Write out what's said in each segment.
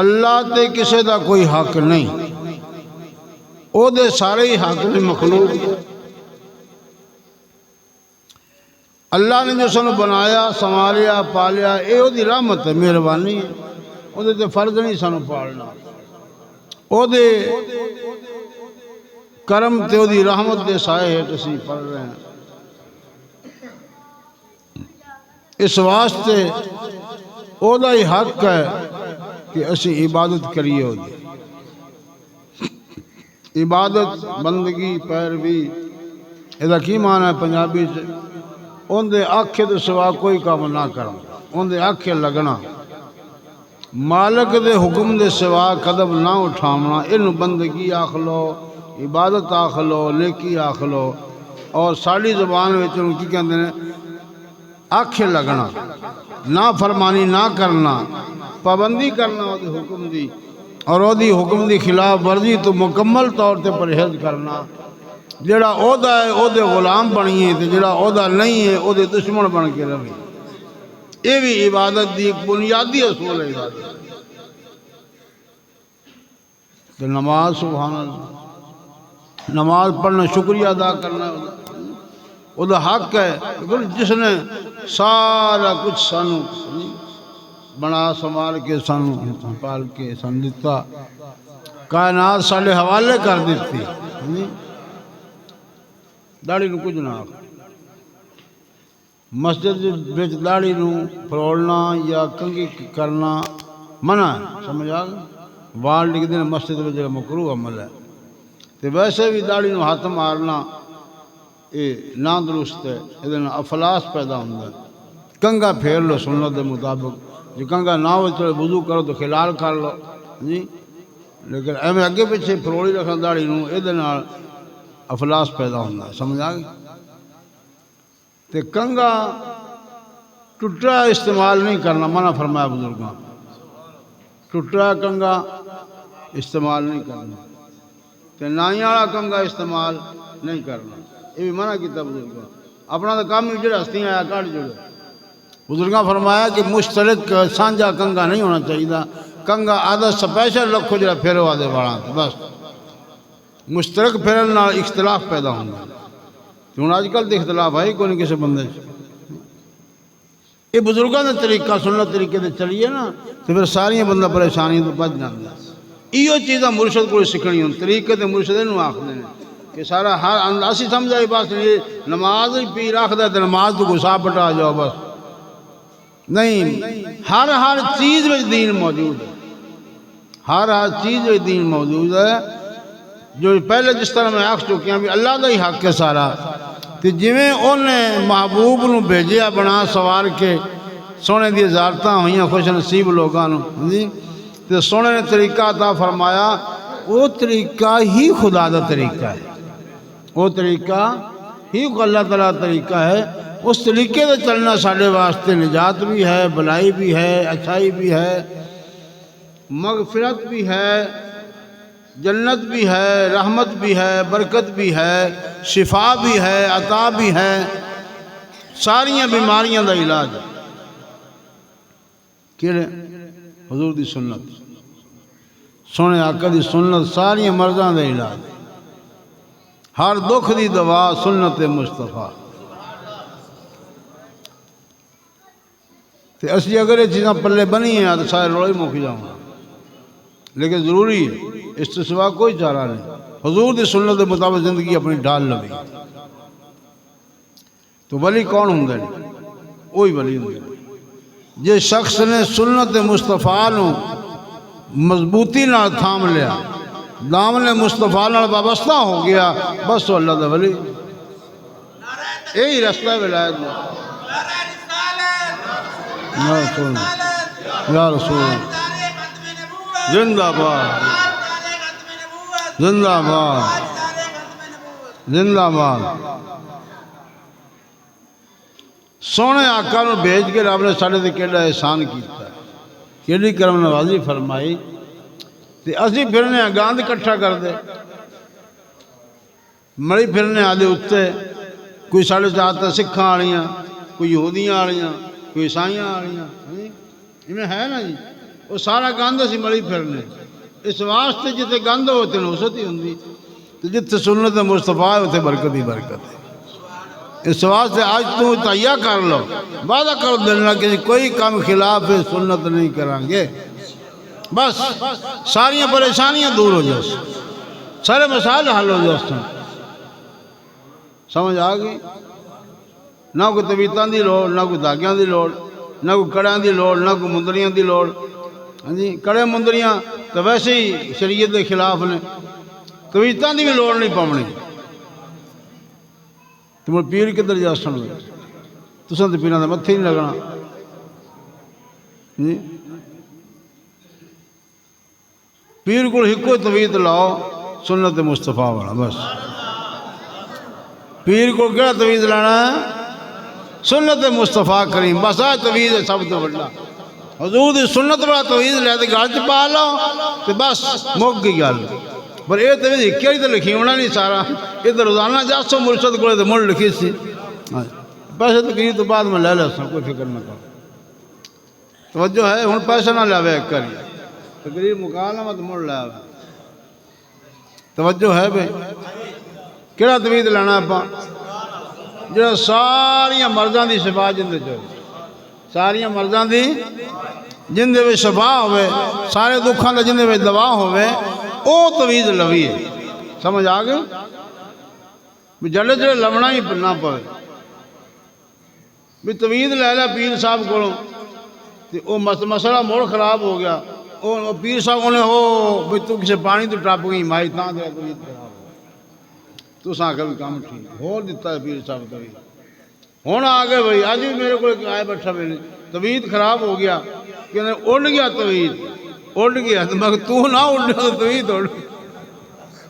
اللہ تے کسے دا کوئی حق نہیں، او دے سارے ہی حق نے مخلوق۔ اللہ نے جو سانو بنایا سنواریا پالیا، اے او دی رحمت ہے، مہربانی ہے، او دے تے فرض نہیں سانو پالنا، او دے کرم تے او دی رحمت دے سائے ہیٹھ اسی پڑھ رہے ہیں۔ اس واسطے او دا ہی حق ہے کہ اسی عبادت کریے ہو دی عبادت بندگی پیروی۔ یہ کی معنی ہے پنجابی سے؟ ان دے آکھے تو سوا کوئی کام نہ کرنا، ان دے آکھے لگنا، مالک دے حکم دے سوا قدم نہ اٹھامنا، ان بندگی آکھ لو، عبادت آکھ لو، نیکی آکھ لو، اور ساڑی زبان میں ان کی کہتے ہیں آکھے لگنا، نہ فرمانی نہ کرنا، پابندی کرنا وہ دی حکم دی، اور وہ دی حکم دی خلاف ورزی تو مکمل طور تے پرہیز کرنا۔ جڑا عہدہ ہے او دے غلام بنیے تے جڑا عہدہ نہیں ہے او دے دشمن بن کے رہے۔ یہ بھی عبادت دی ایک بنیادی اصول ہے عبادت۔ تو نماز، سبحان اللہ، نماز پڑھنا شکریہ ادا کرنا او دا حق ہے، جس نے سارا کچھ سانو بنا سنبھال کے سانو پال کے سن دیتا، کائنات سارے حوالے کر دیتی۔ داڑھی نو کچھ نہ آخ، مسجد بچ داڑھی نو فروڑنا یا کنگھی کرنا منع ہے، سمجھ آ گیا؟ وال لکھ دینا مسجد میں جو مکروہ عمل ہے۔ تو ویسے بھی داڑھی نو ہاتھ مارنا یہ نہ درست ہے، یہ افلاس پیدا ہوتا ہے۔ کنگا پھیر لو سنت دے مطابق، جو کنگا نہ ہو چلے وضو کرو تو خلال کر لو جی، لیکن ایویں اگے پیچھے فروڑی رکھنا داڑھی نو، یہ افلاس پیدا ہوتا ہے، سمجھ آ گئی؟ تے کنگا ٹوٹا استعمال نہیں کرنا منع فرمایا بزرگاں، ٹوٹا کنگا استعمال نہیں کرنا، تے نائیاں والا کنگا استعمال نہیں کرنا، یہ بھی منع کیتا بزرگاں۔ اپنا تو کام ہی جڑا ہستیاں آیا کاٹ جڑے۔ بزرگاں فرمایا کہ مشترک سانجا کنگا نہیں ہونا چاہیے، کنگا آدھا سپیشل رکھو جڑا پھیرو آدھے والا بس، مشترک پھیرن نال اختلاف پیدا ہونا۔ ہوں آج کل تو اختلاف ہے ہی کوئی نہیں کسی بندے سے۔ یہ بزرگوں کا طریقہ سننا طریقے سے چلیے نا تو پھر ساری بندہ پریشانی تو بچ جانا۔ یہ چیزاں مرشد کو سیکھنی ہوں، طریقے تے مرشد نو آخر کہ سارا ہر اندازی سمجھائی بس یہ نماز پی رکھ دے تو نماز تو گسا پٹا جاؤ بس، نہیں، ہر چیز میں دین موجود ہے، ہر چیز میں دین موجود ہے۔ جو پہلے جس طرح میں آکھ چکے ہیں بھی اللہ دا ہی حق ہے سارا، تو جویں انہیں محبوب نو بھیجیا بنا سوار کے، سونے دی زیارتاں ہوئیاں خوش نصیب لوگاں نو جی، تو سونے نے طریقہ عطا فرمایا، وہ طریقہ ہی خدا دا طریقہ ہے، وہ طریقہ ہی اللہ تعالیٰ طریقہ ہے۔ اس طریقے سے چلنا سارے واسطے نجات بھی ہے، بلائی بھی ہے، اچھائی بھی ہے، مغفرت بھی ہے، جنت بھی ہے، رحمت بھی ہے، برکت بھی ہے، شفا بھی ہے، عطا بھی ہے، ساریاں بیماریاں دا علاج ہے۔ کیڑے؟ حضور دی سنت، سونے آقا دی سنت ساریاں مرضاں دا علاج ہے۔ ہر دکھ دی دوا سنت مصطفیٰ۔ تے اسی اگر یہ چیزاں پلے بنی ہیں تو سارے روڑے موکھ جاؤں، لیکن ضروری ہے، اس سے سوا کوئی چارہ نہیں۔ حضور دی سنت کے مطابق زندگی اپنی ڈال لوی تو ولی کون ہوں گے؟ وہی ولی ہوں گے جس شخص نے سنت مصطفیٰ نو مضبوطی نال تھام لیا، دامن مصطفیٰ نال وابستہ ہو گیا، بس وہ اللہ دا ولی۔ یہی رستہ ولایت ہے۔ یا رسول زندہ باد، زندہ باد، زندہ باد۔ سونے آقا نو بھیج کے رب نے سارے تے کیڑا احسان کیتا، کیڑی کرم نوازی فرمائی، تے اسی پھرنے گاند کٹھا کر دے، مڑی پھرنے آدھے اتنے، کوئی ساڑھے چاہتا سکھاں آڑیاں، کوئی یہودیاں آڑیاں، کوئی عیسائیاں آڑیاں، یہ ہے نا جی، وہ سارا گند اسی ملی پھرنے اس واسطے جتے گند ہوتے نوست ہی ہوندی تو جتے سنت مصطفیٰ ہوتے برکت ہی برکت ہے اس واسطے آج تو تیار کر لو وعدہ کر دینا کہ کوئی کام خلاف سنت نہیں کریں گے بس ساری پریشانیاں دور ہو جائیں سارے مسائل حل ہو جائیں سمجھ آ گئی نہ کوئی طبیعتاں دی لوڑ نہ کوئی دھاگیاں دی لوڑ نہ کوئی کڑیاں دی لوڑ نہ کوئی مندریاں دی لوڑ ہاں جی کڑے مندریاں تو ویسے ہی شریعت کے خلاف نے طبیعتاں دی بھی لوڑ نہیں پاونی تو مجھے پیر کدھر جا سن تساں تو پیراں دے متھے نہیں لگنا جی پیر کو ہکو طویت لاؤ سنت مصطفیٰ والا بس پیر کو کیا طویت لانا ہے سنت مصطفیٰ کریم بس آج طویت ہے سب تو بڑا حضور دی سنت والا طویت لے تے گل چ پا لو تے بس مک گئی گل پر یہ طویت ہکے ہی تو لکھی ہونا نہیں سارا یہ تو روزانہ جاسو مرشد کو تو مڑ لکھی سی پیسے تقریر تو بعد میں لے لے سا کوئی فکر نہ کرو توجہ ہے ہوں پیسہ نہ لے ایک کری تقریر مکالمہ تو مڑ لے توجہ ہے بھائی کہڑا طویت لینا آپ جڑا ساریاں مرضاں دی شفا جندے چ ساریاں مرضاں دی جندے وچ شفا ہوے سارے دکھاں دا جندے وچ دوا ہوے او طویت لوی ہے سمجھ آ گئی بھی جڑے جڑے لونا ہی نہ پوے بھی طویت لے لے پیر صاحب کولوں تے او مسئلہ موڑ خراب ہو گیا او پیر صاحب نے ہو بھی تو کسے پانی تو ٹپ گئی مائی تاں دے طویت خراب ہو تو ساں کبھی کام ٹھیک ہو دیتا ہے پیر صاحب طویت ہوں آ گئے بھائی اج بھی میرے کو آئے بیٹھا میرے طویت خراب ہو گیا کہ اڑ گیا طویت اڑ گیا تو میں تو نہ اڑ تو طویت اڑ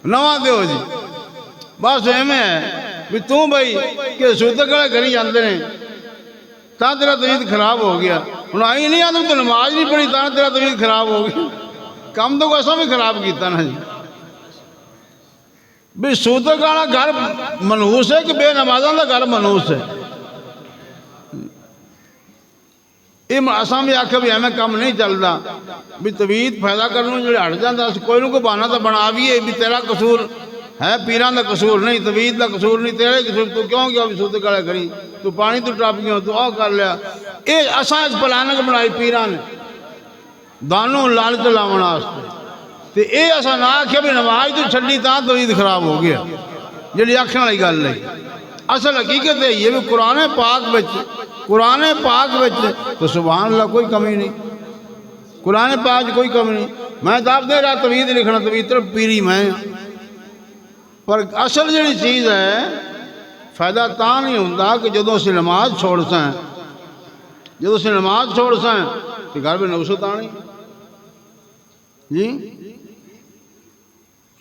نواں دیو جی بس ایویں ہے بھی تو بھائی کہ سوتر کڑے گھر جاندے نے تاں تیرا طویت خراب ہو گیا ہوں آئی نہیں آدم تو نماز نہیں پڑھی تاں تیرا طویت خراب ہو گیا کم تو ایسا بھی خراب کیتا نا جی بھی سوتر کڑا گھر منحوس ہے کہ بے نمازاں دا گھر منحوس ہے یہ اساں بھی آخیا بھی ایویں کام نہیں چلتا بھی طویت پیدا کرنے جو ہٹ جاتا کوئی نہ کوئی بہانا تو بنا بھی ہے بھی تیرا قصور ہے پیران دا قصور نہیں طویت دا قصور نہیں تیرا قصور تو کیوں گیا بھی سوتے کڑے کری تو پانی تو ٹپ گیا تو آ کر لیا یہ اساں اس پلانک بنائی پیران نے دانوں لالچ لاون واسطے تے اے اساں نہ آخیا بھی نماز تو چھڈی تاں طویت خراب ہو گیا جڑی آکھن والی گل نہیں اصل حقیقت ہے یہ بھی قرآن پاک وچ تو سبحان اللہ کوئی کمی نہیں قرآن پاک کوئی کمی نہیں میں تو آپ دے رہا طویت لکھنا طویت پیری میں پر اصل جڑی چیز ہے فائدہ تاں نہیں ہوندا کہ جدوں اسی نماز چھوڑ سیں جدوں اسی نماز چھوڑ سیں تو گھر میں نوست آنی جی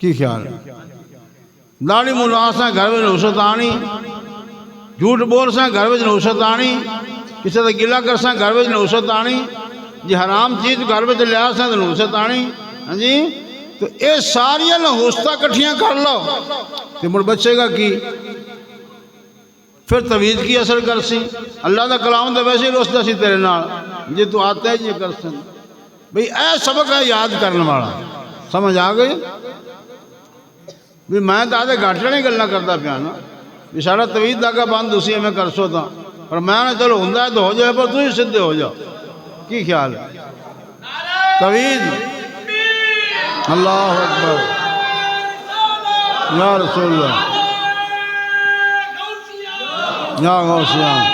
کی خیال ہے داڑھی منڈوا سیں گھر میں نوست آنی جھوٹ بول سیں گھر میں نوست آنی کسی کا گلا کر سیں گھر میں نوست آنی جی حرام چیز گھر میں لیا سیں تو نوست آنی ہاں جی تو یہ ساریاں نحوستاں کٹھیاں کر لو تو مڑ بچے گا کی پھر طویت کی اثر کر سی اللہ دا کلام تو ویسے ہی روستا سی تیرے نال جی تو آتا ہے جی کر سیں بھئی اے سبق ہے یاد کرنے والا سمجھ آ گئی بھی میں تو آدھے گھاٹے نہیں گلنا کرتا پیا نا بھی سارا طویت داغا بند اسی میں کر سو تھا پر میں نے چلو ہوں تو ہو جائے پر تھی سدھے ہو جاؤ کی خیال ہے طویت اللہ اکبر یا رسول اللہ یا غوثیان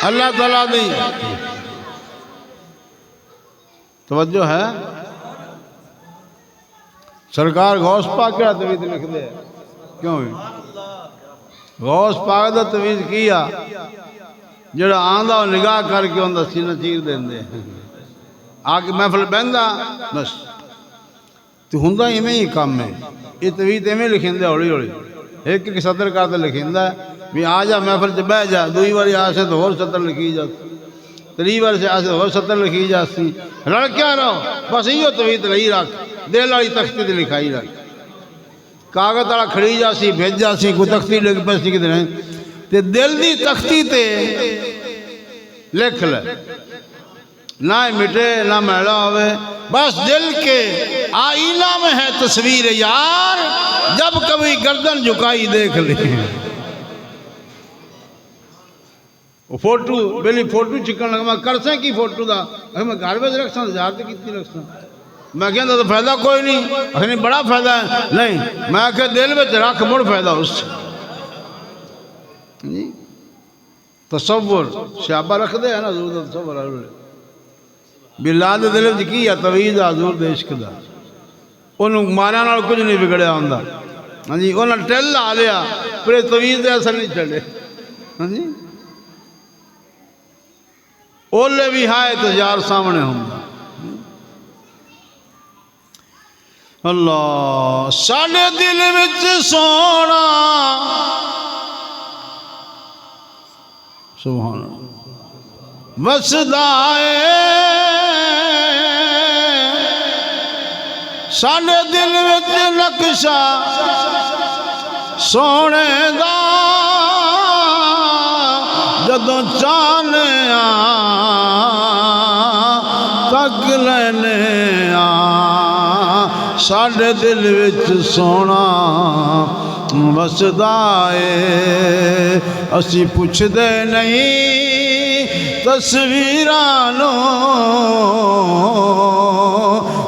اللہ تعالیٰ دی توجہ ہے سرکار غوث پاک کیا طویت لکھ دے کیوں غوث پاک دا طویت کیا جڑا آندا و نگاہ کر کے اندر سینہ چیر دین دے آگے محفل بہندا بس تو ہوندا ایویں ہی کام ہے یہ طویت ایویں لکھیندا ہولی ہولی ایک ایک سطر کا تو لکھیندا بھی آ جا محفل چ بہ جا دوئی واری آ سے تو اور سطر لکھی جا تری وار سے آ سے اور سطر لکھی جا سی رڑ کیا رہو بس یہ طویت رہی رکھ دل والی تختی تے لکھائی رکھ کاغذ والا کھڑی جا سی بھیج جا سی کوئی تختی لکھ پہ سی کدھر تے دل دی تختی تے لکھ لے نہ مٹے نہ میلا ہوئے بس دل کے آئینہ میں ہے تصویر یار جب کبھی گردن جھکائی دیکھ لے فوٹو بیلی فوٹو چکن لگا میں کرسیں کی فوٹو دا میں گھر میں رکھ ساں ہزار تے کتنی رکھ ساں میں کہتا تو فائدہ کوئی نہیں نہیں بڑا فائدہ ہے نہیں میں کہ دل میں رکھ مڑ فائدہ اس سے تصور شعبہ رکھ دے ہے نا حضور دا تصور بلاد دل وچ کی ہے توحید حضور دے عشق دا انہوں مارا نال کچھ نہیں بگڑیا ہوندا ہاں جی انہاں ٹل آ لیا پر توحید دے اثر نہیں چھڑے ہاں جی اولے بھی ہائے تو یار سامنے ہوں اللہ ساڑے دل وچ سونا سبحان اللہ وسدا ہے ساڑے دل وچ نقشہ سونے دا جدوں چانے تک لینے ساڑے دل وچ سونا وسدا ہے اسی پوچھ دے نہیں تصویرانو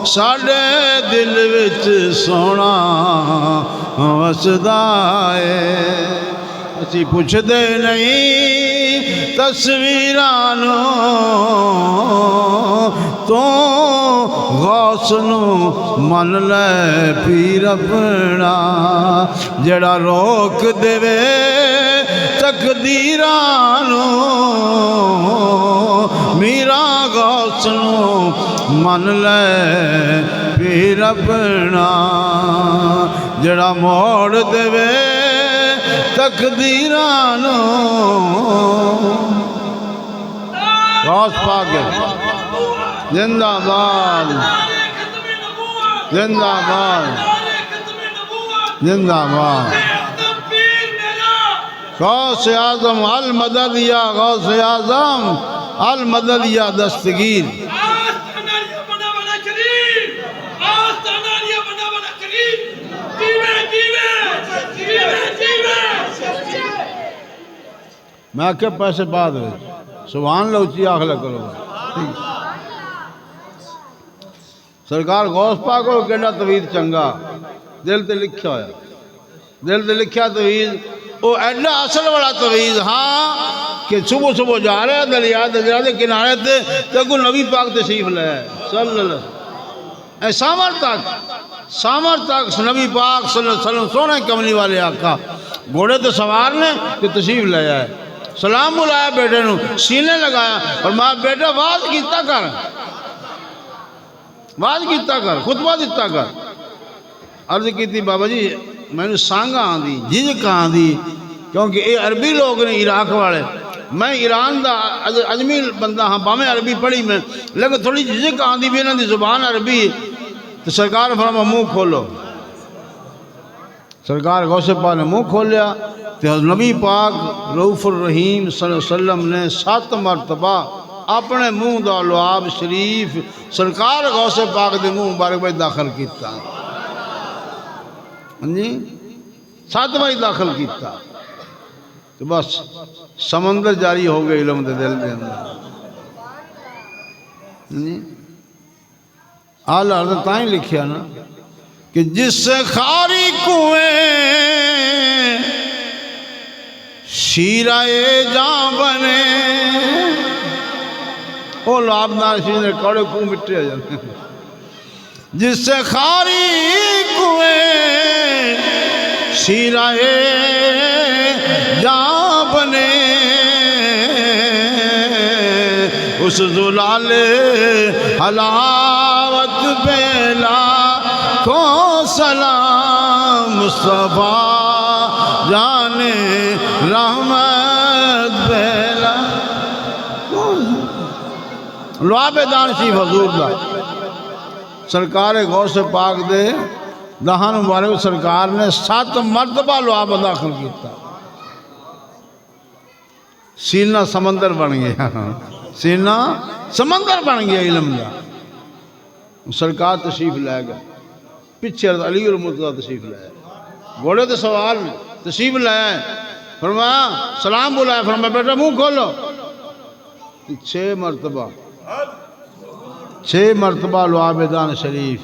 ساڑے دل وچ سونا وسدا ہے اسی پوچھ دے نہیں تصویرانو تو غوث نو من لے پیر اپنا جڑا روک دے تقدیرانو میرا غوث نو من لے پیر اپنا جڑا موڑ دے تقدیرانو غوث پاک زندہ باد زندہ باد زندہ باد غوث اعظم المدد یا غوث اعظم المدد یا دستگیر میں کہ پیسے بعد ہوئے سبحان اللہ اچھی آخلہ کرو سرکار غوث پاک کو کہنا توحید چنگا دل تے لکھا ہویا دل تے لکھا توحید وہ ایڈا اصل والا توحید ہاں کہ صبح صبح جا رہے ہیں دریا دے کنارے تے کوئی نبی پاک تشریف لے صلی اللہ علیہ وسلم سامر تک نبی پاک صلی اللہ علیہ وسلم سونے کملی والے آقا گھوڑے تو سوار نے کہ تشریف لے آئے سلام بلایا بیٹے نو سینے لگایا اور ماں بیٹا واز کیتا کر خطبہ دیتا کر عرض کی تھی بابا جی میں نے سانگا آن دی جھجک آن دی کیونکہ یہ عربی لوگ نے عراق والے میں ایران دا اجمی بندہ ہاں باہیں عربی پڑھی میں لیکن تھوڑی جھجک آن دی بھی انہوں دی زبان عربی تو سرکار فرما منہ کھولو سرکار غوث پاک نے منہ کھول لیا تو نبی پاک رؤوف الرحیم صلی اللہ علیہ وسلم نے 7 مرتبہ اپنے منہ دا لعاب شریف سرکار غوث پاک دے منہ مبارک میں داخل کیتا جی 7 بار داخل کیتا تو بس سمندر جاری ہو گئے علم دے دل دے اندر آلہ حضرت تائیں لکھیا نا کہ جس سے خاری کنویں شیرائے جاں بنے وہ لابدار شیر نے کڑے کو مٹے جانے جس سے خاری کنویں شیرائے جاں بنے اس زلال حلاوت بیلا کو سلام مصطفیٰ جانے رحمت بیلا لعاب دانشی حضور دا سرکار غوث پاک دے دہان مبارک سرکار نے 7 مرتبہ لعاب داخل کیتا، سینہ سمندر بن گیا، سینہ سمندر بن گیا علم دا۔ سرکار تشریف لے گئے، پیچھے علی المرتضیٰ تشریف لائے، گھوڑے تے سوار نے تشریف لائے، فرمایا سلام بلایا، فرمایا بیٹا منہ کھولو۔ 6 مرتبہ لعاب دان شریف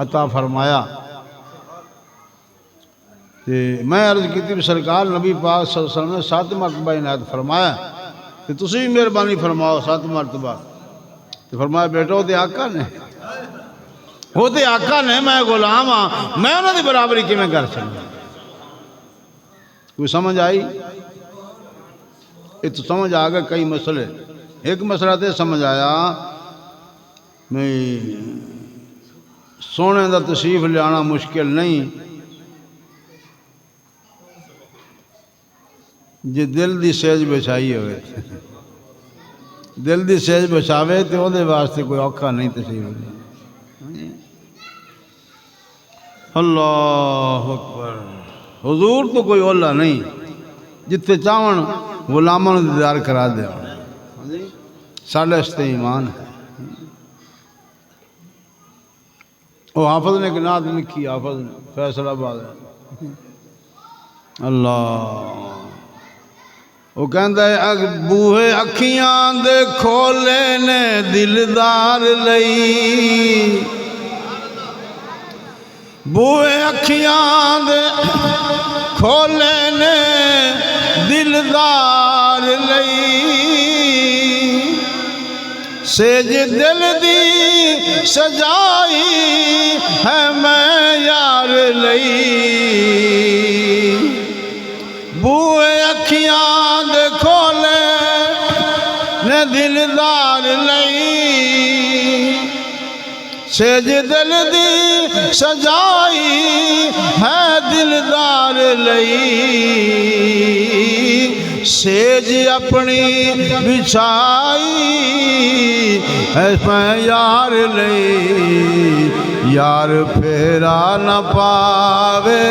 عطا فرمایا۔ میں عرض کی تھی سرکار نبی پاک صلی اللہ علیہ وسلم نے 7 مرتبہ عنایت فرمایا، کہ تسی بھی مہربانی فرماؤ 7 مرتبہ۔ تو فرمایا بیٹا وہ تے آقا نے، وہ تے آقا نے، میں غلام ہاں، میں انہوں نے برابری کی میں کر سکتا۔ کوئی سمجھ آئی؟ یہ تو سمجھ آ گئے کئی مسئلے۔ ایک مسئلہ تے سمجھ آیا میں سونے دا تشریف لے آنا مشکل نہیں، جی دل دی سیج بچائی ہوئے، دل دی سیج بچاوے تو وہ واسطے کوئی اوکھا نہیں تشریف لے۔ اللہ اکبر، حضور تو کوئی اولا نہیں، جتے چاہن غلاموں نے دیدار کرا دیا، ساڑھے استے ایمان ہے۔ وہ حافظ نے ایک نعت لکھی، حافظ نے فیصل آباد ہے، اللہ وہ کہندا ہے بوہے اکھیاں دے کھولے نے دلدار لئی، بوہے اکھیاں دے کھولے نے دلدار لئی، سیج دل دی سجائی ہے میں یار لئی، بوئے اکھیاں دے کھولے نے دلدار لئی، سیج دل دی سجائی ہے دلدار لئی، سیج اپنی بچھائی ہے میں یار لئی، یار پھیرا نہ پاوے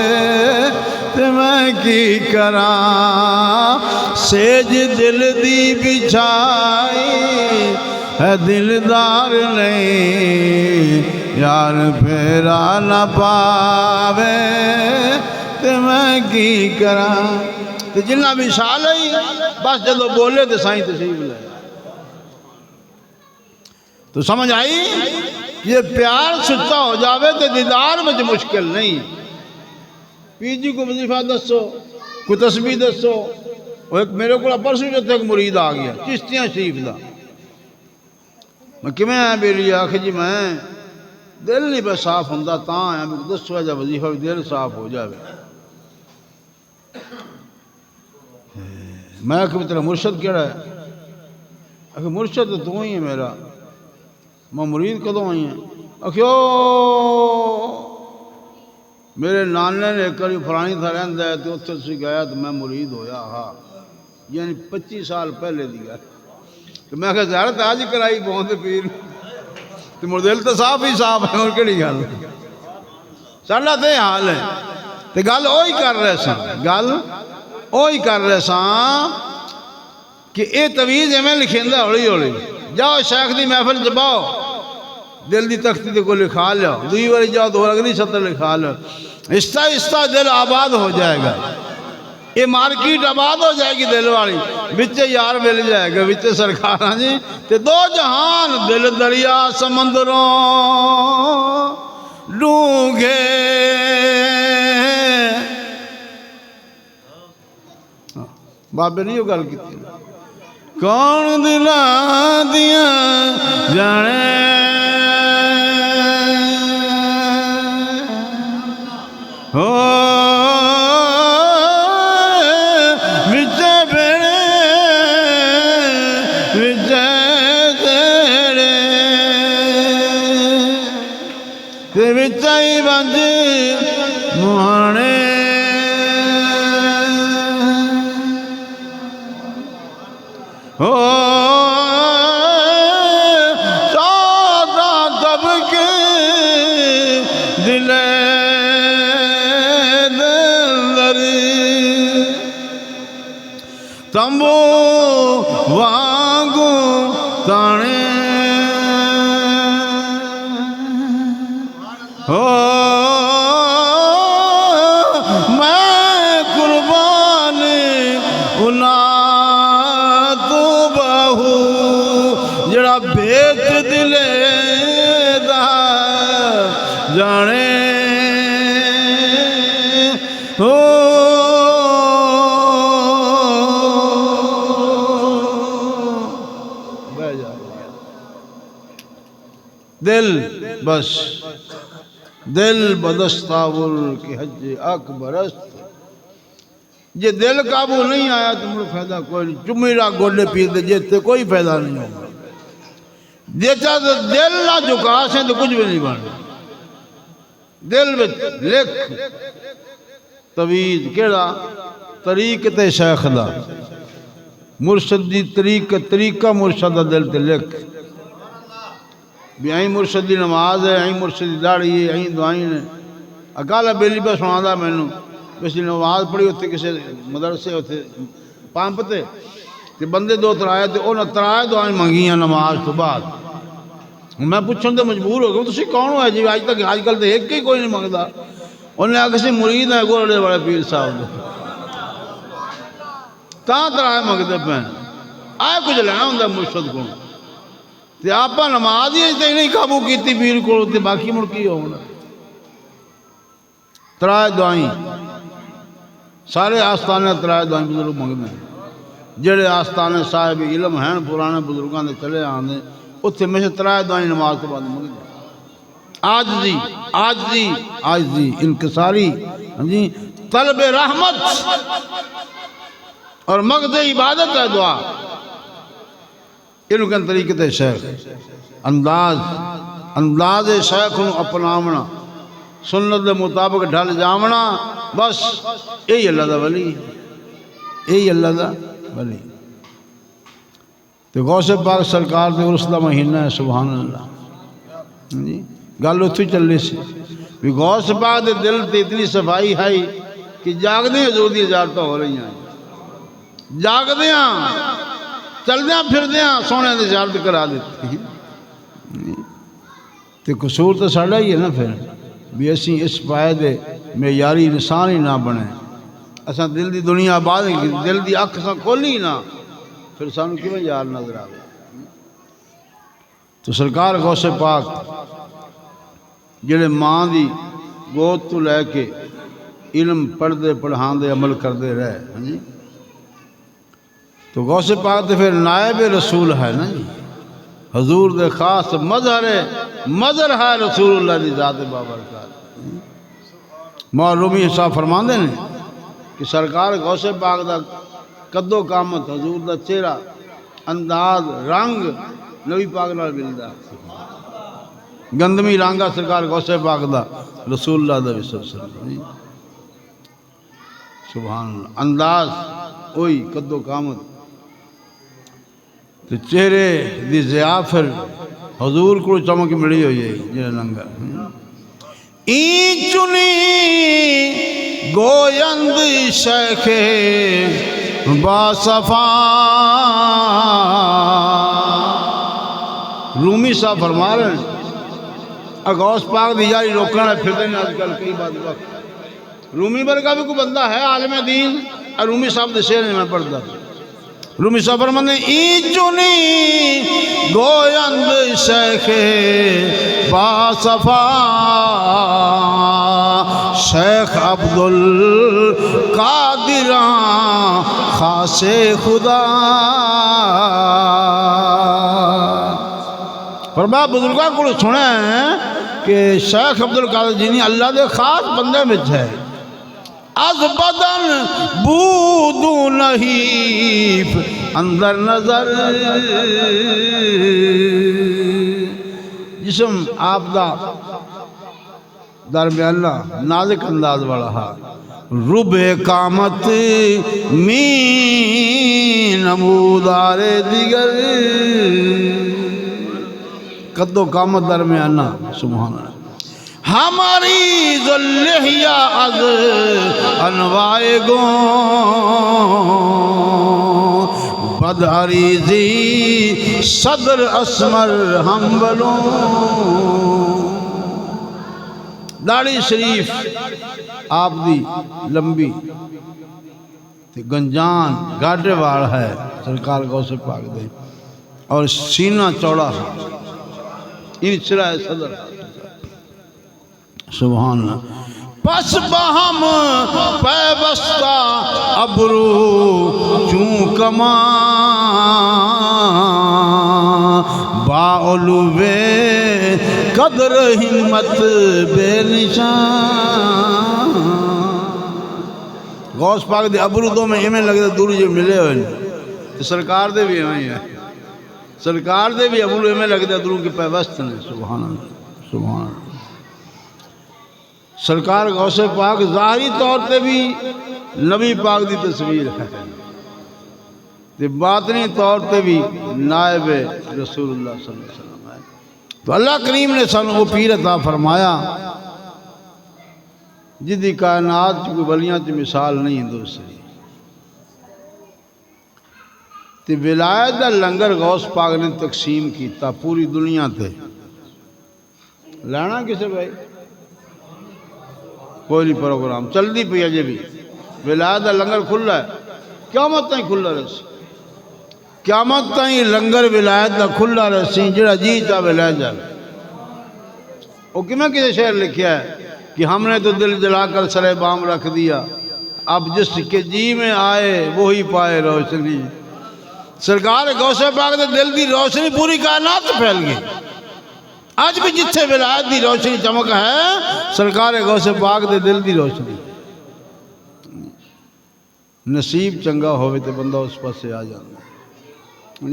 تے میں کی کراں، سیج دل دی بچھائی ہے دلدار نہیں، یار پھیرا نہ پاوے تے میں کی کراں۔ تے جنہ وشال ہی بس جدو بولے تے سائیں تشریف لے، تو سمجھ آئی؟ یہ پیار سچا ہو جاوے تے دیدار مجھ مشکل نہیں۔ پیر جی کو وظیفہ دسو، کوئی تسبیح دسو، میرے کو پرسوں جو تک مرید آ گیا چشتیاں شریف دا، میں کمیں آیا بیلی آخر جی میں دل نہیں پہ صاف ہوں تاں آیا، میں دسو جا وظیفہ بھی دل صاف ہو جاوے۔ میں آخر تیرا مرشد کیڑا ہے؟ آخر مرشد تو ہی ہے میرا، میں مرید کدوں آئی ہیں؟ آخیو میرے نانے نے ایک فرانی تھا رہندا ہے تو اتھے سے گیا تو میں مرید ہویا، ہاں یعنی 25 سال پہلے دی گیا۔ تو میں کہا زیارت آج کرائی بہت پیر، تو مر دل تو صاف ہی صاف ہے، اور کیڑی گل ساڈا تے حال ہے۔ تو گل اوہی کر رہے ساں، گل اوہی کر رہے ساں کہ اے تویز میں لکھیندا ہولی ہولی، جاؤ شیخ دی محفل جباؤ، دل دی تختی تے کو لکھا لیا، دوئی باری جاؤ تو اگلی سطر لکھا لیا، آہستہ آہستہ دل آباد ہو جائے گا، یہ مارکیٹ آباد ہو جائے گی دل والی، بچے یار مل جائے گا، بچے سرکار ہاں جی، تے دو جہان دل دریا سمندروں ڈونگے، بابے نہیں یہ گل کی کون دلاں دیاں جانے ہو وچے بیڑے وچے تیرے تے وچے ہی بنج مہانے ہو سادہ طبقے دلے تمبو وانگو تانے ہو میں قربان انا تو بہو جڑا بیت دلے دا جانے ہو دل بس دل بدستاور کی حج اکبر است جے دل قابو نہیں آیا تو مجھے فائدہ کوئی نہیں چمیرہ گوڑے پیر دے جیتے کوئی فائدہ نہیں ہوگا دیتا تو دل نہ جھکا سے تو کچھ بھی نہیں بننا دل میں لکھ توید کیڑا طریقت شیخ دا مرشد دی طریقہ مرشد دا دل تے لکھ بھی آئیں مرشد دی نماز ہے آئیں مرشد دی داڑھی ہے آئیں دعائیں نے اکالا بیلی پہ سنا دا میں نے اس دی نماز پڑھی ہوتے کسی مدرسے ہوتے پامپتے کہ بندے دو ترائے تھے انہوں ترائے دعائیں منگیاں نماز تو بعد میں پوچھوں تو مجبور ہو گیا تسی کون ہو ہے جی آج تک آج کل تو ایک ہی کوئی نہیں منگتا انہوں نے آگے سے مرید ہے گوڑے بڑے پیر صاحب نے تاں ترائے منگتے پہن آئے کچھ لینا ہوں مرشد کو تے آپا نماز ہی تے نہیں قابو کیتی پیر کو تے باقی مڑکی ہونا ترائے دعائیں سارے آستانے ترائے دعائیں بزرگ منگنے جڑے آستانے صاحب علم ہیں پرانے بزرگاں دے چلے آنے اتھے میں سے ترائے دعائیں نماز تو بعد منگنے آجزی انکساری طلب رحمت اور مقصد عبادت ہے دعا انہوں کے طریقے شیخ انداز شیخ انہوں اپنامنا سنت دے مطابق ڈھل جامنا بس یہی اللہ دا ولی یہی اللہ دا ولی تو غوث پاک سرکار دے عرس دا مہینہ ہے سبحان اللہ گل اتھی چلے سی بھی غوث پاک دے دل تے اتنی صفائی ہے کہ جاگ دیں حضور دی اجارتیں ہو رہی ہیں جاگ دیں چل دیں پھر دیں سونے دی اجارت کرا دیتے ہیں تو قصور تو ساڑھا ہی ہے نا پھر بھی اسی اس پائے دے معیاری انسان ہی نہ بنے اساں دل دی دنیا آباد دل دی اکھ ساں کھولی نہ پھر سانو کیوں یار نظر آ گیا تو سرکار غوث پاک جڑے ماں دی گود تو لے کے علم پڑھ دے پڑھاں دے عمل کر دے رہے ہیں تو غوث پاک تے پھر نائب رسول ہے نا جی حضور دے خاص مظہر ہے رسول اللہ دی ذات بابرکات معلومی صاحب فرماندے نے کہ سرکار غوث پاک دا قدو قامت حضور دا چہرہ انداز رنگ نبی پاک نال ملدا گندمی رنگا سرکار غوث پاک دا رسول اللہ دا وسلم سبحان اللہ انداز اوئی قدو قامت تو چہرے دی ضیافر حضور کو چمک ملی ہوئی ہے جنہیں ننگا این چنی گویند شیخ باصفا رومی صاحب فرما رہے ہیں غوث پاک دی جاری روکنا ہے پھر دیں آج کل کئی بات وقت رومی برکہ بھی کوئی بندہ ہے عالم دین اور رومی صاحب دے شعر میں پڑھتا رومی صاحب فرماتے ہیں ای چنی گویند شیخ باصفا شیخ عبدالقادر خاص خدا فرمایا بزرگاں کو سنا ہے کہ شیخ عبدالقادر جینی اللہ دے خاص بندے میں ہے از بدن بودو نحیف اندر نظر جسم آپ دا درمیان نازک انداز والا ہا رب قامت می نمودار دیگر قدو قامت درمیان سبحان اللہ ہماری ذلحیہ از انواع گون بد عریضی صدر اسمر ہمبلوں داڑھی شریف آپ دی لمبی تے گنجان گاڈے وال ہے سرکار غوث پاک دے اور سینہ چوڑا ان سرائے صدر سبحان اللہ پس بہم پیوستہ ابرو چون کمان با علوے قدر ہمت بے نشان غوث پاک دے ابرو دو میں ہمیں لگے دوری جو ملے ہوئے سرکار دے بھی ہمیں ہیں سرکار دے بھی ابرو ہمیں لگے دروں کی پیوست نے سبحان اللہ سبحان اللہ سرکار غوث پاک ظاہری طور تے بھی نبی پاک دی تصویر ہے تے باطنی طور تے بھی نائب رسول اللہ صلی اللہ علیہ وسلم ہے تو اللہ کریم نے سن وہ پیر عطا فرمایا جدی کائنات کوئی ولیاں تی مثال نہیں دوسری تے ولایت دا لنگر غوث پاک نے تقسیم کیتا پوری دنیا تے لینا کسے بھائی کوئی نہیں پروگرام چل دی پی اجے بھی ولایت دا لنگر کھلا ہے قیامت تائیں کھلا رسی قیامت تائیں لنگر ولایت دا کھلا رسی جڑا جی چاہے لے جائے وہ کیوں کسی شعر لکھیا ہے کہ ہم نے تو دل جلا کر سرے بام رکھ دیا اب جس کے جی میں آئے وہی پائے روشنی سرکار غوث پاک دے دل دی روشنی پوری کائنات پھیل گئی آج بھی جتھے ولایت دی روشنی چمک ہے سرکار غوث پاک دے دل دی روشنی نصیب چنگا ہوئے تو بندہ اس پاس سے آ جانا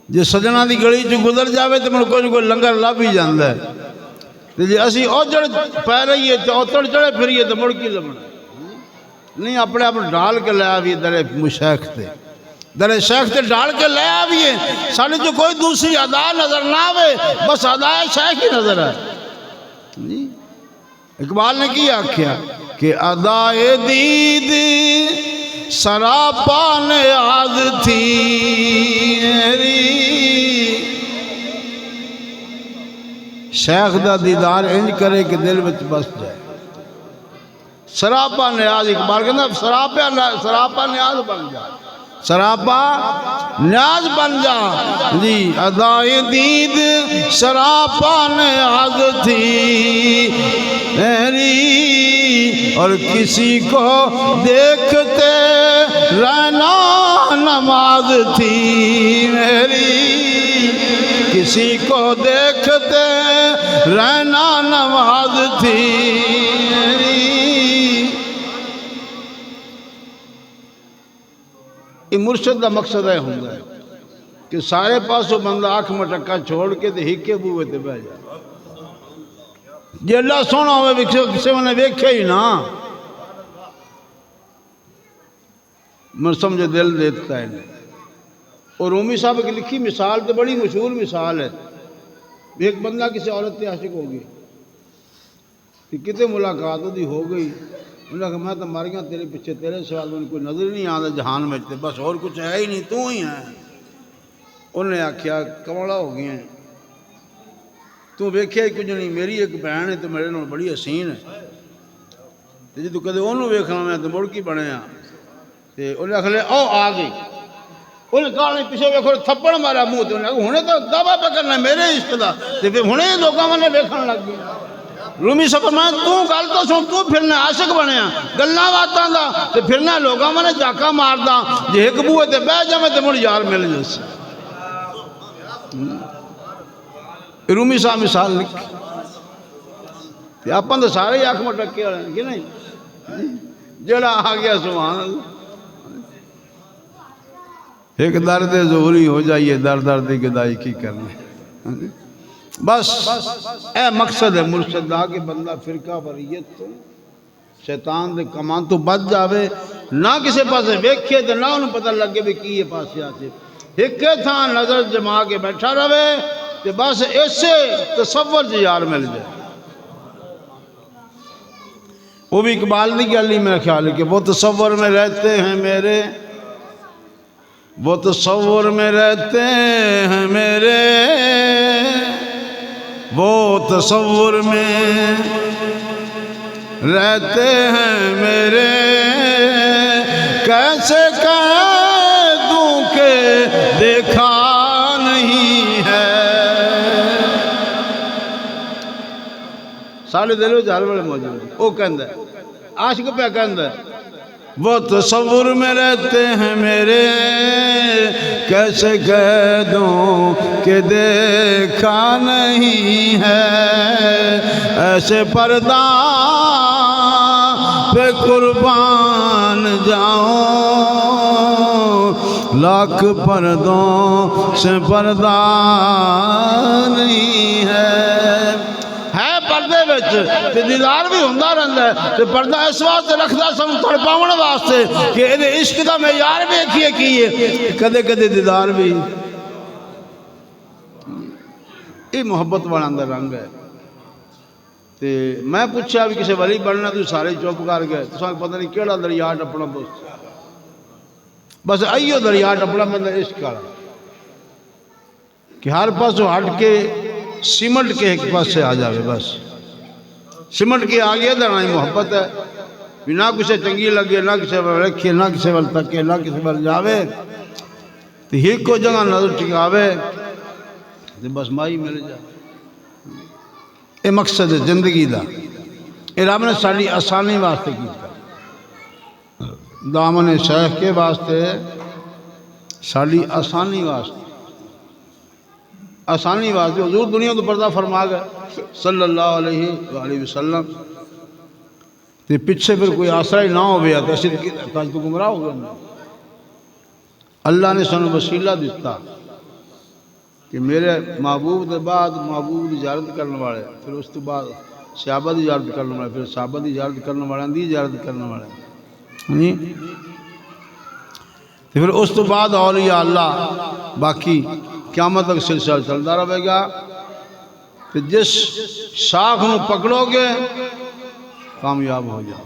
جی سجنا دی گلی جو گزر جاوے تو من کوئی لنگر لب ہی جاندہ ہے جی اسی اوجڑ پہ رہی ہے اوتڑ چڑھے پھریے تو مڑ کی لبنا نہیں اپنے آپ ڈال کے لے آویے در مشیخ تے در شیخ تے ڈال کے لے آویے ساڑھے جو کوئی دوسری ادا نظر نہ آوے بس ادا شیخ ہی نظر ہے اقبال نے کیا آکھیا کہ ادا دید سراپا نیاز تھی شیخ دا دیدار انج کرے کہ دل میں بس جائے سراپا نیاز اقبال کہنا سراپا نیاز بن جائے سراپا نیاز بن جا جی ادائے دید سراپا نیاز تھی میری اور کسی کو دیکھتے رہنا نماز تھی میری کسی کو دیکھتے رہنا نماز تھی میری یہ مرشد دا مقصد ہے ہوندہ ہے کہ سارے پاسوں بندہ آنکھ مٹکا چھوڑ کے دے ہکے بوئے تے بہ جائے جی اللہ سونا ہوئے کسی میں نے ویکھے ہی نا میں سمجھے دل دیتا ہے اور رومی صاحب کی لکھی مثال تو بڑی مشہور مثال ہے ایک بندہ کسی عورت تے عاشق ہو گئی کتے ملاقات دی ہو گئی انہوں نے کہا میں تو مر گیا تیرے پیچھے تیرے سوال میں کوئی نظر نہیں آتا جہان میں بس اور کچھ ہے ہی نہیں تو ہی ہے انہوں نے آکھیا کمالا ہو گیا ہے تو ویکھیا ہی کچھ نہیں میری ایک بہن ہے تو میرے نال بڑی حسین ہے جی تو کدے انہوں ویکھنا میں تو مڑ کی بنے ہاں انہوں نے آخر او آ گئی انہوں نے کہا نہیں پیچھے ویکھو تھپڑ مارا منہ تو انہوں نے ہنے تو دعویٰ پہ کرنا میرے عشق دا تو پھر ہنے لوگوں میں نے ویکھن لگ گئی رومی صاحب میں تو گل تو سن تو پھرنا عاشق بنیا گلاں باتاں دا تے پھرنا لوگاں میں نے جاکا ماردا جے ایک بوئے تے بہ جاویں تے مڑ یار مل جس رومی صاحب مثال لکھ تے اپن تے سارے اکھ مٹکے والے کہ نہیں جڑا آ گیا سبحان اللہ ایک درد ظہوری ہو جائیے درد کی گدائی کی کرنے بس اے مقصد ہے مرشد دا کہ بندہ فرقہ وریت تو شیطان دے کمان تو بچ جاوے نہ کسی پاسے ویکھے تو نہ انہوں پتہ لگے بھی کی یہ پاسے آتے ایک تھا نظر جما کے بیٹھا رہے کہ بس ایسے تصور سے یار مل جائے وہ بھی اقبال نہیں گلی میرا خیال ہے کہ وہ تصور میں رہتے ہیں میرے وہ تصور میں رہتے ہیں میرے، وہ تصور میں رہتے ہیں میرے، کیسے کہہ دوں کہ دیکھا نہیں ہے۔ سارے دل میں ہر ویلے موجود وہ کہندا ہے، عاشق پہ کہندا ہے وہ تصور میں رہتے ہیں میرے، کیسے کہہ دوں کہ دیکھا نہیں ہے۔ ایسے پردہ پہ قربان جاؤں، لاکھ پردوں سے پردہ نہیں ہے۔ پردے وچ تے دیدار بھی ہوندا رہندا ہے، تے پردہ اس واسطے رکھدا سانوں تڑپاون واسطے کہ اے عشق دا معیار ویکھیے کی ہے، کدے کدے دیدار بھی یہ محبت والا اندر رنگ ہے۔ تے میں پوچھا بھی کسے ولی بننا، تو سارے چپ کر گئے، تساں پتہ نہیں کیڑا دریا ٹپنا دوست، بس ایو دریا ٹپنا بندہ عشق والا کہ ہر پاسوں ہٹ کے سمٹ کے ایک پاس سے آ جاوے، بس سمٹ کے آگے در آئی محبت ہے بھی نہ کسے چنگی لگے، نہ کسے ول رکھے، نہ کسے ول تکے، نہ کسے ول جاوے، تو ہی کو جگہ نظر ٹکاوے تو بس مائی مل جائے۔ یہ مقصد ہے زندگی دا، یہ رب نے ساری آسانی واسطے کیتا، دامن شیخ کے واسطے، ساری آسانی واسطے، آسانی واسطے حضور دنیا تو پردہ فرما گئے صلی اللہ علیہ وآلہ وسلم، تے پیچھے پھر کوئی آسرا ہی نہ ہو گیا تو اصل کی تو گمراہ ہو گیا۔ اللہ نے سانو وسیلہ دیتا کہ میرے محبوب دے بعد محبوب دی زیارت کرنے والے، پھر اس تو بعد صحابہ دی زیارت کرنے والے، پھر صحابہ دی زیارت کرنے والے دی زیارت کرنے والے، پھر اس تو بعد اولیاء اللہ، باقی قیامت تک سلسلہ چلتا رہے گا کہ جس شاخ نو پکڑو گے کامیاب ہو جاؤ۔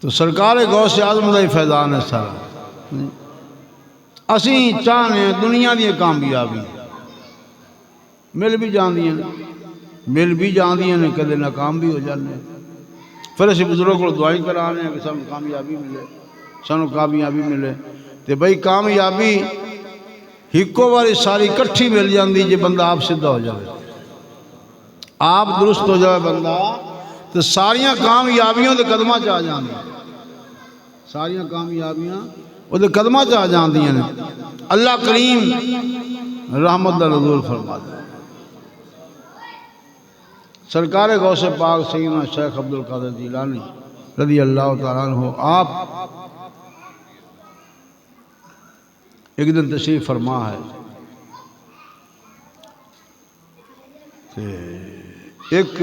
تو سرکار غوث اعظم دا فیضان ہے سارا۔ اسی چاہنے دنیا دی کامیابی مل بھی جاندیاں نے، کدے ناکام بھی ہو جانے، پھر اسی بزرگوں کو دعائیں کرانے ہیں کہ سانو کامیابی ملے، تے بھئی کامیابی ہکو والی ساری کٹھی مل جاندی جے بندہ آپ سدھا ہو جائے، آپ درست ہو جائے بندہ، تو ساریاں کامیابیوں دے قدمہ چاہ جاندی، ساریاں کامیابیاں وہ دے قدمہ چاہ جاندی ہیں۔ اللہ کریم رحمت دا نزول فرما دے۔ سرکار غوث پاک سیدنا شیخ عبدالقادر جیلانی رضی اللہ تعالیٰ عنہ آپ ایک دن تشریف فرما ہے کہ ایک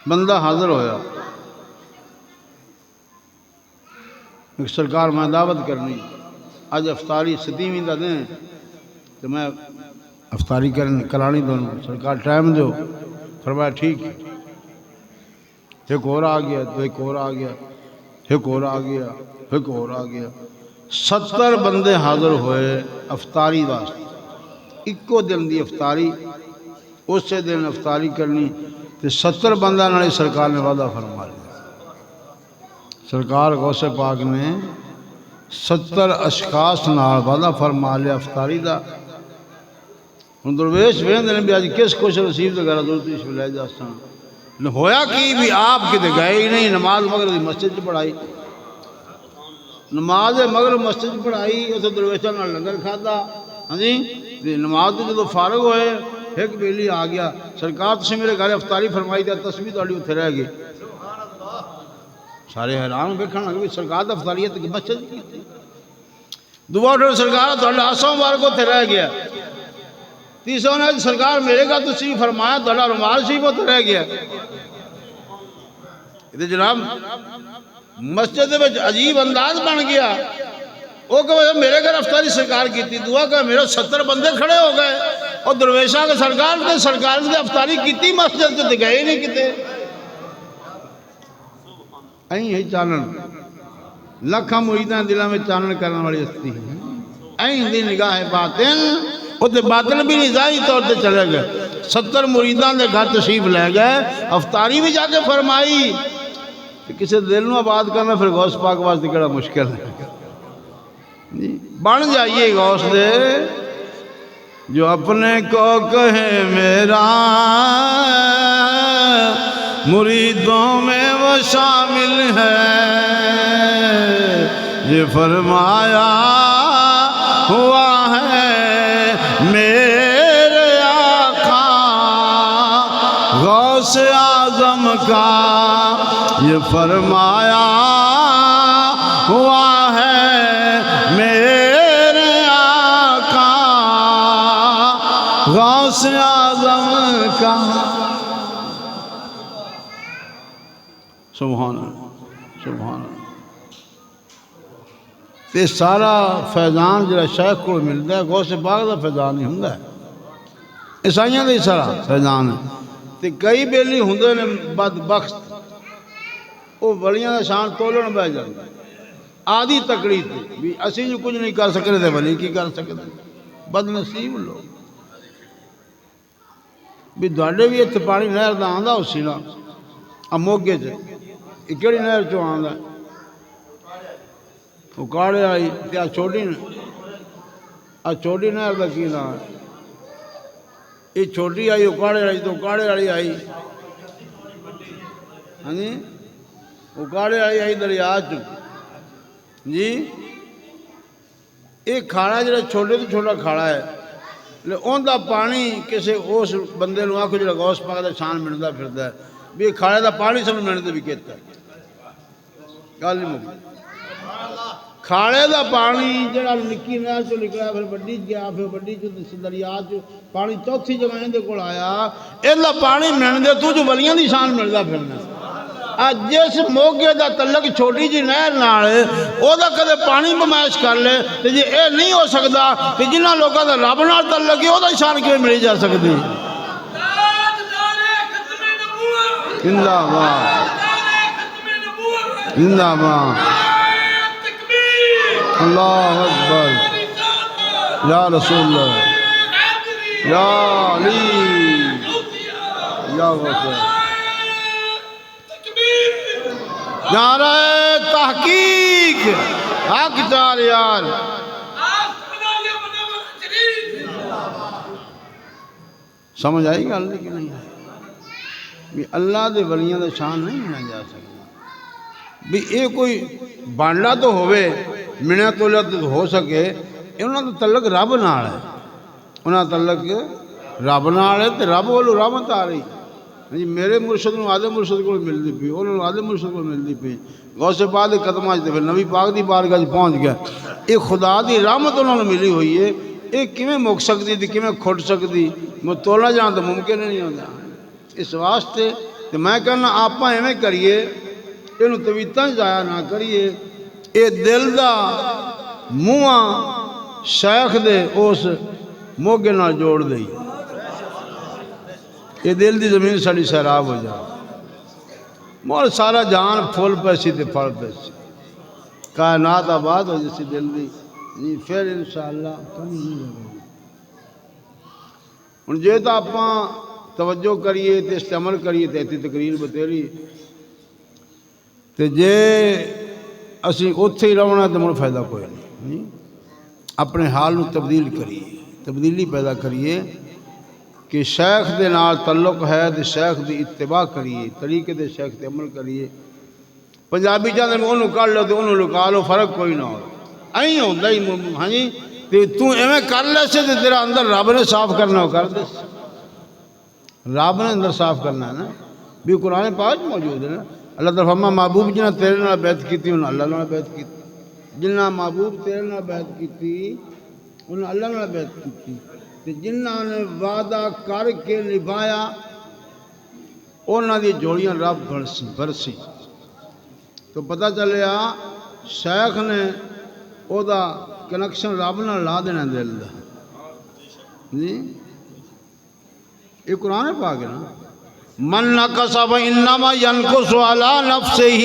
بندہ حاضر ہویا، ایک سرکار میں دعوت کرنی، آج افطاری 7ویں دا دن تو میں افطاری کرانی دونوں، سرکار ٹائم دو، فرمایا ٹھیک ہے، ایک اور آ گیا، تو ایک اور آ گیا، ایک اور آ گیا، ایک اور آ گیا، 70 بندے حاضر ہوئے افطاری واسطے، ایکو دن دی افطاری، اسے دن افطاری کرنی، تو 70 بندہ نالے سرکار نے وعدہ فرما لیا۔ سرکار غوث پاک نے 70 اشخاص نال وعدہ فرما لیا افطاری دا۔ ہن درویش ویندے نے بھی اج کس خوش نصیب دے گھر حضور تشریف لے جاساں، ہویا کی بھی آپ کتے گئے ہی نہیں، نماز مغرب دی مسجد چ پڑھائی، نماز مغرب مسجد چ پڑھائی، اسے درویشاں نال لنگر کھادا، ہاں جی، نماز تو جدو فارغ ہوئے ایک بیلی آ گیا، سرکار تسی میرے گھر افطاری فرمائی تے تسبیح تہاڈی اوتھے رہ گئی، سارے حیران ویکھن لگے بھی سرکار دا افطاریت کی مسجد کی دعا اٹھو سرکار تہاڈا آسا مبارک اوتھے رہ گیا، تیسرا نے سرکار میرے گھر تسی فرمایا تہاڈا رومال شریف اوتھے رہ گیا۔ جناب مسجد میں عجیب انداز بن گیا، وہ کہ میرے گھر افطاری سرکار کی تھی، دعا کہ میرے 70 بندے کھڑے ہو گئے اور درویشاں کے سرکار نے افطاری کی تھی مسجد سے گئے نہیں کتے، این ہے چانن لکھاں مریداں دلاں میں چانن کرنے والی ہستی این دی نگاہ باطن اتنے باطن بھی نہیں ظاہری طور سے چلے گئے 70 مریدان دے گھر تشریف لے گئے افطاری بھی جا کے فرمائی کسی دل نو آباد کرنا پھر غوث پاک واسطے کڑا مشکل ہے بن جائیے غوث دے جو اپنے کو کہے میرا مریدوں میں وہ شامل ہے یہ فرمایا ہوا ہے میرے آقا غوث اعظم کا یہ فرمایا ہوا ہے میرے آقا غوث اعظم کا سبحان اللہ سبحان اللہ تے سارا فیضان جڑا شیخ کو ملتا ہے غوث پاک دا فیضان ہی ہوندا ہے عیسائیاں دا ہی سارا فیضان ہے تے کئی بیلی ہوندے نے بدبخت وہ ولیاں دا شان تولن بہ جاندے آدھی تکڑی تے بھی اسی جو کچھ نہیں کر سکتے تے ولی کی کر سکتے بد نصیب لوگ بھی تواڈے بھی اتنے پانی نہر دا آندا اسی نا آ موگے چ یہ کہڑی نہر چوں آندا اکاڑے آئی تے چھوٹی نہر دا کی نام ہے یہ چھوٹی آئی اکاڑے آئی تو اکاڑے والی آئی ہاں جی اکاڑے والی آئی دریا جی یہ کھاڑا جڑا چھوٹے تو چھوٹا کھاڑا ہے ان دا پانی کسی اس بندے نو آکھو جڑا غوث پاک دا شان مندا پھردا ہے بھی کھاڑے دا پانی سمجھ منتے بھی کہتا ہے گل نہیں مکی کھاڑے دا پانی جڑا نکی نہر چوں نکلا پھر بڑی گیا پھر بڑی چوں دریا چوں پانی چوتھی جگہ اندے کول آیا ایندا پانی ملدے تو جو ولیاں دی شان ملدا پھرنا جس موگے دا تعلق چھوٹی جی نہر نال او دا کدے پانی بمائش کر لے تے جے اے نہیں ہو سکدا تے جنہاں لوکاں دا رب نال تعلق ہے او دا شان کیویں ملی جا سکدی زندہ باد زندہ باد اللہ اکبر یا رسول اللہ یا علی یا وسلم نعرہ تحقیق حق چار یار سمجھ آئی گل کہ نہیں بھی اللہ دے ولیاں دا شان نہیں منا جا سکتا بھی اے کوئی بانڈا تو ہوئے منہ تولا تو ہو سکے انہوں نے تعلق رب نال ہے انہوں نے تعلق رب نال ہے تو رب والوں رحمت آ رہی جی میرے مرشد نو آدھے مرشد کو ملتی پی انہوں نے آدھے مرشد کو ملتی پی غوث پاک دے قدم آج پھر نبی پاک دی بارگاہ پہنچ گیا یہ خدا دی رحمت انہوں نے ملی ہوئی ہے یہ کیویں مک سکتی تھی کیویں کھٹ سکتی میں تولا جان تو ممکن نہیں ہوتا اس واسطے تو میں کہنا آپ ایویں کریے یہ تویتاں ضائع نہ کریے اے دل دا منہ شیخ دے اس موگے نال جوڑ دئی یہ دل دی زمین ساری سیراب ہو جائے مول سارا جان پھول پیسی تے پھل پیسی کائنات آباد ہو جیسی دل دی نہیں پھر انشاءاللہ کمی نہیں لگے ہن جے تو آپاں توجہ کریے تے استعمال کریے تے ایتی تقریر بتیری تے جے اسی اتھے ہی رہنا تو مجھے فائدہ کوئی نہیں اپنے حال نو تبدیل کریے تبدیلی پیدا کریے کہ شیخ دے نال تعلق ہے تو شیخ دی اتباع کریے طریقے دے شیخ تے عمل کریے پنجابی چاہتے ہیں انہوں کر لو تو انہوں لکا لو فرق کوئی نہ ہو این ہوتا ہی ہاں جی تو ایویں کر لے سے تو تیرا اندر رب نے صاف کرنا ہو کر دے رب نے اندر صاف کرنا ہے نا بھی قرآن پاک موجود ہے نا اللہ تعالیٰ فرما محبوب جنہاں تیرے نال بیعت کیتی انہاں اللہ نال بیعت کیتی جنہاں محبوب تیرے نال بیعت کیتی انہاں اللہ نال بیعت کیتی تے جنہاں نے وعدہ کر کے نبھایا انہاں دی جوڑیاں رب برسی تو پتہ چلیا شیخ نے او دا کنیکشن رب نال لا دینا دل دا جی یہ قرآن پاک ہے نا من نقص فإنما ينقص على نفسه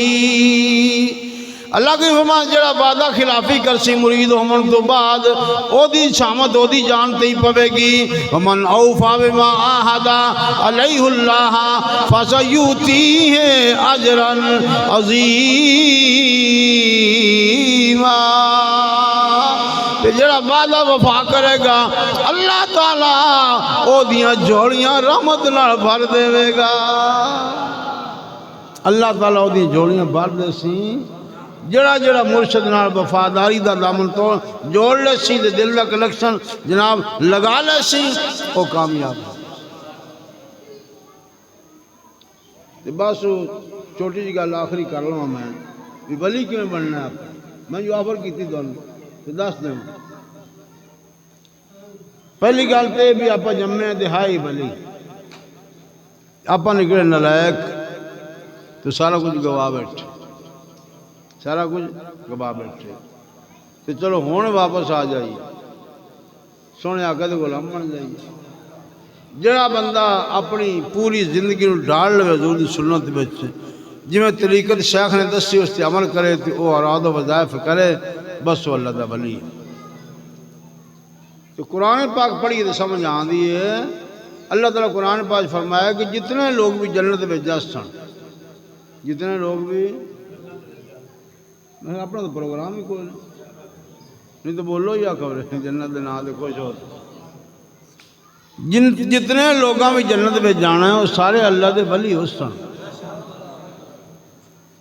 اللہ کی فرمان جڑا وعدہ خلافی کرسی مرید ہومن تو بعد او دی شامت او دی جان تے ہی پوے گی ومن اوفا بما عاہد علیہ اللہ فسیؤتیہ اجرا عظیما جڑا وعدہ وفا کرے گا اللہ تعالیٰ او دیاں جوڑیاں رحمت نال بھر دے گا اللہ تعالیٰ او دیاں جوڑیاں بھر دے سی جڑا جڑا مرشد نال وفاداری دا دامن تو جوڑ لے سی دل دا کنیکشن جناب لگا لے سی او کامیاب ہے بس چھوٹی جی گل آخری کر لوں میں بھی ولی کیوں بننا ہے آپ میں جو آفر کی تھی تو دس دیں پہلی گل تے بھی آپ جمے دہائی ولی آپ نکلے نلائق تو سارا کچھ گوا بیٹھے سارا کچھ گوا بیٹھے تو چلو ہون واپس آ جائیے سونے آقا دے غلام بن جائیے جڑا بندہ اپنی پوری زندگی نو ڈال لے حضور دی سنت وچ جویں طریقت شیخ نے دسی اس تے عمل کرے تے او اراد و وظائف کرے بس وہ اللہ دا ولی ہے تو قرآن پاک پڑھیے تو سمجھ آندی ہے اللہ تعالیٰ قرآن پاک فرمایا کہ جتنے لوگ بھی جنت میں جا سن جتنے لوگ بھی میں اپنا تو پروگرام ہی کوئی نہیں تو بولو یا خبر جنت دے نام دے خوش ہو جتنے لوگاں بھی جنت میں جانا ہے وہ سارے اللہ دے ولی ہو سن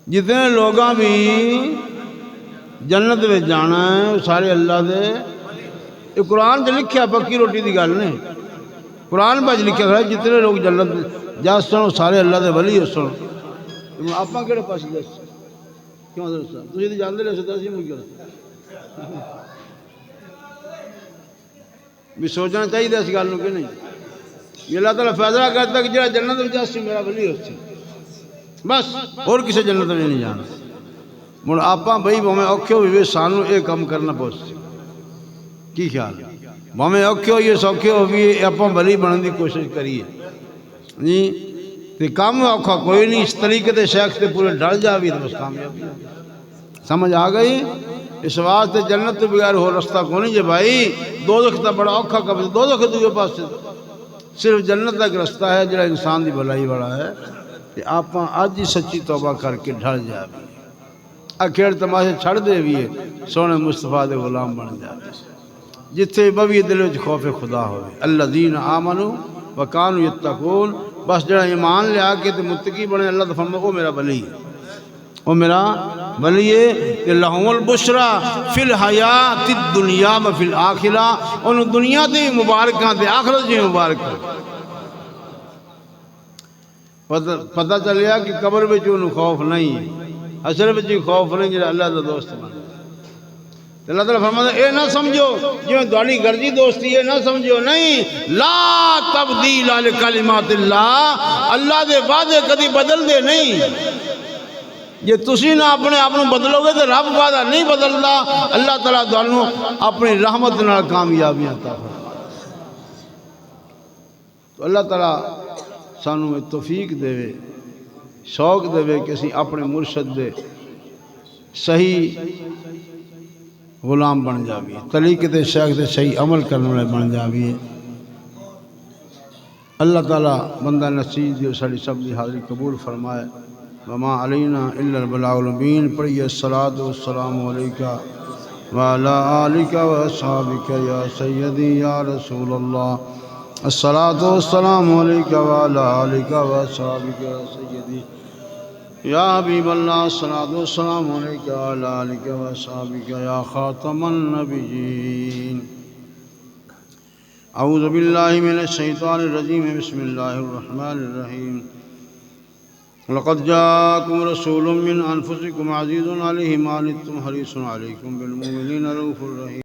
جتنے لوگاں بھی جنت میں جانا ہے وہ سارے اللہ دے یہ قرآن جو لکھیا پکی روٹی دی گل نہیں قرآن پاک لکھیا ہے جتنے لوگ جنت جا سن وہ سارے اللہ دے ولی ہو سن آپ کہڑے پاس دس کیوں دستا تھی تو جانتے رہے سکتا سی مجھے کیوں بھی سوچنا چاہیے اس گل کہ نہیں یہ اللہ تعالیٰ فیصلہ کرتا کہ جڑا جنت میں جا سی میرا ولی ہو سی بس اور کسی جنت میں نہیں جانا مڑ آپ بھائی بھویں اوکھے ہوئے سانو یہ کام کرنا پوچھ کی خیال بھویں اوکھے ہوئیے سوکھے ہوئے آپ ولی بننے کی کوشش کریے جی تو کام اوکھا کوئی نہیں اس طریقے سے شیخ سے پورے ڈر جا بھی تو بس کامیابی سمجھ آ گئی اس واسطے جنت تو بغیر ہو رستہ کو نہیں جی بھائی دوزخ تا بڑا اوکھا کب دوزخ دوسرے پاس صرف جنت تک رستہ ہے جڑا انسان دی بھلائی والا ہے کہ آپ آج ہی سچی توبہ کر کے ڈھل جا بھی اکھیڑ تماشے چھڑ دے بھی ہے سونے مصطفیٰ دے غلام بن جا جتھے بوی دل وچ خوف خدا ہوئے الذین آمنوا وکانوا یتقون بس جڑا ایمان لیا کے تے متقی بنے اللہ تو فرمائے وہ میرا ولی ہے وہ میرا ولی ہے کہ لہم البشرا فی الحیات الدنیا و فی الآخرہ انہوں دنیا دے مبارکاں دے آخرت جی مبارکاں پتہ چلیا کہ قبر میں جو خوف نہیں حشر میں جو خوف نہیں جڑا اللہ دا دوست بن اللہ تعالیٰ فرماتا ہے اے نہ سمجھو جو دوانی گرجی دوستی ہے نہ سمجھو نہیں لا تبدیل لکلمات اللہ اللہ دے وعدے کدی بدل دے نہیں یہ تسی نہ اپنے آپ بدلو گے تو رب وعدہ نہیں بدلتا اللہ تعالیٰ دوانوں اپنی رحمت نال کامیابیاں عطا فرمائے تو اللہ تعالیٰ سانوں توفیق دے شوق دے کہ اسی اپنے مرشد دے صحیح غلام بن جاویے طریقے تے شیخ دے صحیح عمل کرنے والے بن جاویے اللہ تعالیٰ بندہ نصیب جو ساری سب دی حاضری قبول فرمائے وما علینا الا البلاغ المبین پڑھیے الصلاۃ والسلام علیکہ وعلی آلک واصحابک یا سیدی یا رسول اللہ الصلاۃ والسلام علیکہ وعلی آلک واصحابک یا سیدی یا حبیب اللہ الصلاۃ والسلام علیکہ وعلی آلک واصحابک یا خاتم النبیین اعوذ باللہ من الشیطان الرجیم بسم اللہ الرحمن الرحیم لقد جاءكم رسول من انفسكم عزيز عليه ما عنتم حريص عليكم بالمؤمنين رؤوف رحيم